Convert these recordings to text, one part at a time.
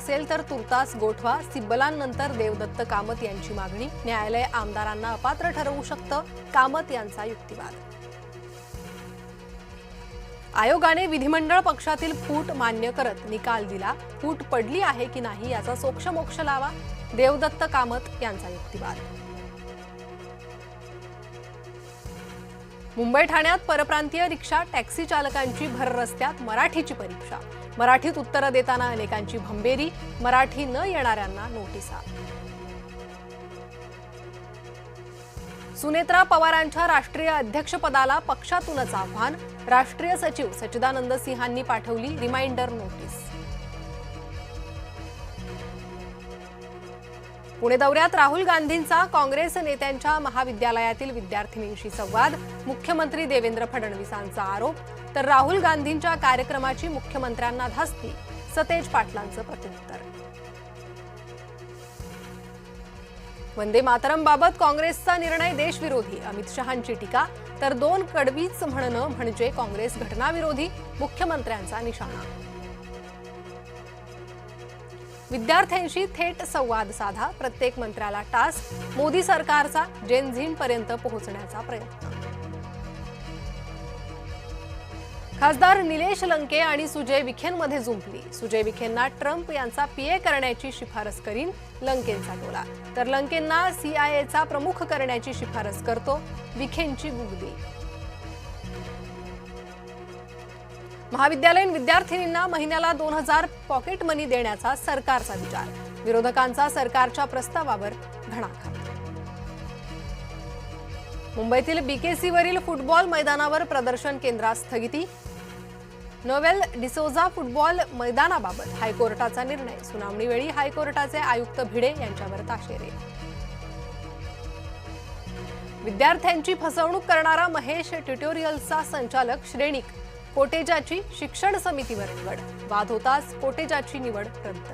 असेल तर तुर्तास गोठवा, सिब्बलांनंतर देवदत्त कामत यांची मागणी, न्यायालय आमदारांना अपात्र ठरवू शकतं, कामत यांचा युक्तिवाद। आयोगाने विधिमंडळ पक्षातील फूट मान्य करत निकाल दिला, फूट पडली आहे की नाही याचा सोक्षमोक्ष लावा, देवदत्त कामत यांचा युक्तिवाद। मुंबई ठाण्यात परप्रांतीय रिक्षा टॅक्सी चालकांची भर रस्त्यात मराठीची परीक्षा, मराठीत उत्तरं देताना अनेकांची भंबेरी, मराठी न येणाऱ्यांना नोटिसा। सुनेत्रा पवारांच्या राष्ट्रीय अध्यक्षपदाला पक्षातूनच आव्हान, राष्ट्रीय सचिव सच्चिदानंद सिंहांनी पाठवली रिमाइंडर नोटीस। पुणे दौऱ्यात राहुल गांधींचा काँग्रेस नेत्यांच्या महाविद्यालयातील विद्यार्थिनींशी संवाद, मुख्यमंत्री देवेंद्र फडणवीसांचा आरोप, तर राहुल गांधींच्या कार्यक्रमाची मुख्यमंत्र्यांना धास्ती, सतेज पाटलांचं प्रत्युत्तर। वंदे मातरमबाबत काँग्रेसचा निर्णय देशविरोधी, अमित शहांची टीका, तर 2 कडवीच म्हणणं म्हणजे काँग्रेस घटनाविरोधी, मुख्यमंत्र्यांचा निशाणा। विद्यार्थ्यांशी थेट संवाद साधा, प्रत्येक मंत्र्याला टास्क, मोदी सरकारचा जेन झीन पर्यंत पोहोचण्याचा प्रयत्न। खासदार निलेश लंके आणि सुजय विखेंमध्ये जुंपली, सुजय विखेंना ट्रम्प यांचा पीए करण्याची शिफारस करीन, लंकेंचा टोला, तर लंकेंना सीआयएचा प्रमुख करण्याची शिफारस करतो, विखेंची गुगली। महाविद्यालयीन विद्यार्थिनींना महिन्याला 2000 पॉकेट मनी देण्याचा सरकारचा विचार, विरोधकांचा सरकारच्या प्रस्तावावर घणाघात। मुंबईतील बीकेसीवरील फुटबॉल मैदानावर प्रदर्शन केंद्रास स्थगिती, नोवेल डिसोझा फुटबॉल मैदानाबाबत हायकोर्टाचा निर्णय, सुनावणीवेळी हायकोर्टाचे आयुक्त भिडे यांच्यावर ताशेरे। विद्यार्थ्यांची फसवणूक करणारा महेश ट्युटोरियल्सचा संचालक श्रेणिक कोटेजाची शिक्षण समितीवर निवड, वाद होताच कोटेजाची निवड रद्द।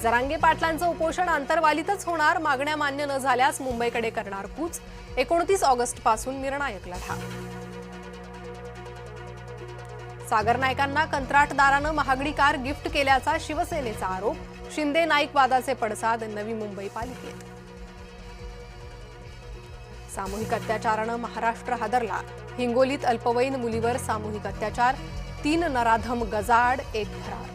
जरांगे पाटलांचं उपोषण आंतरवालीतच होणार, मागण्या मान्य न झाल्यास मुंबईकडे करणार कूच, 29 ऑगस्ट पासून निर्णायक लढा। सागर नाईकांना कंत्राटदारानं महागडी कार गिफ्ट केल्याचा शिवसेनेचा आरोप, शिंदे नाईक वादाचे पडसाद नवी मुंबई पालिकेत। सामूहिक अत्याचारानं महाराष्ट्र हादरला, हिंगोलीत अल्पवयीन मुलीवर सामूहिक अत्याचार, 3 नराधम गजाआड, 1 फरार।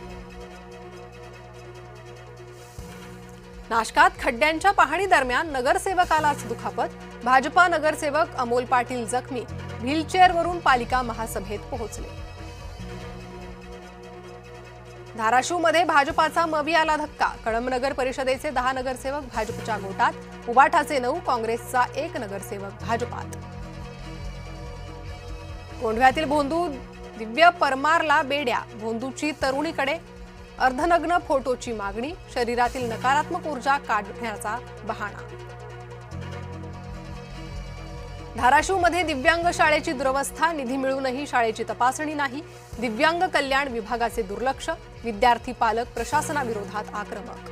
नाशकात खड्ड्यांच्या पाहणी दरम्यान नगरसेवकालाच दुखापत, भाजपा नगरसेवक अमोल पाटील जखमी, व्हीलचेअरवरून पालिका महासभेत पोहोचले। धाराशिवमध्ये भाजपाचा मवियाला धक्का, कळंब नगर परिषदेचे 10 नगरसेवक भाजपच्या गोटात, उबाठाचे 9, काँग्रेसचा 1 नगरसेवक भाजपात। कोंढव्यातील भोंदू दिव्य परमारला बेड्या, भोंदूची तरुणीकडे अर्धनग्न फोटोची मागणी, शरीरातील नकारात्मक ऊर्जा काढण्याचा बहाणा। धाराशिवमध्ये दिव्यांग शाळेची दुरवस्था, निधी मिळूनही शाळेची तपासणी नाही, दिव्यांग कल्याण विभागाचे दुर्लक्ष, विद्यार्थी पालक प्रशासनाविरोधात आक्रमक।